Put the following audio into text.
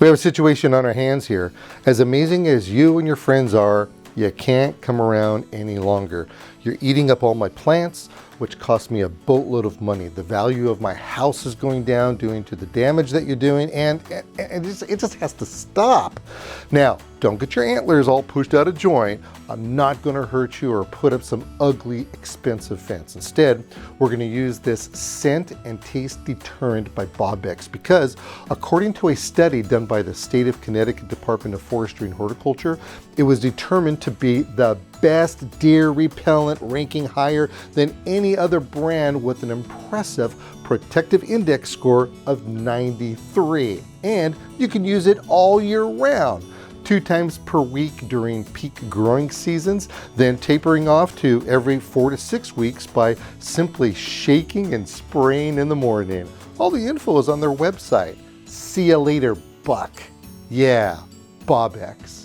We have a situation on our hands here. As amazing as you and your friends are, you can't come around any longer. You're eating up all my plants, which cost me a boatload of money. The value of my house is going down due to the damage that you're doing, and it just has to stop. Now, don't get your antlers all pushed out of joint. I'm not gonna hurt you or put up some ugly, expensive fence. Instead, we're gonna use this scent and taste deterrent by Bobbex because according to a study done by the State of Connecticut Department of Forestry and Horticulture, it was determined to be the best deer repellent, ranking higher than any other brand with an impressive protective index score of 93. And you can use it all year round, 2 times per week during peak growing seasons, then tapering off to every 4 to 6 weeks by simply shaking and spraying in the morning. All the info is on their website. See you later, Buck. Yeah, Bobbex.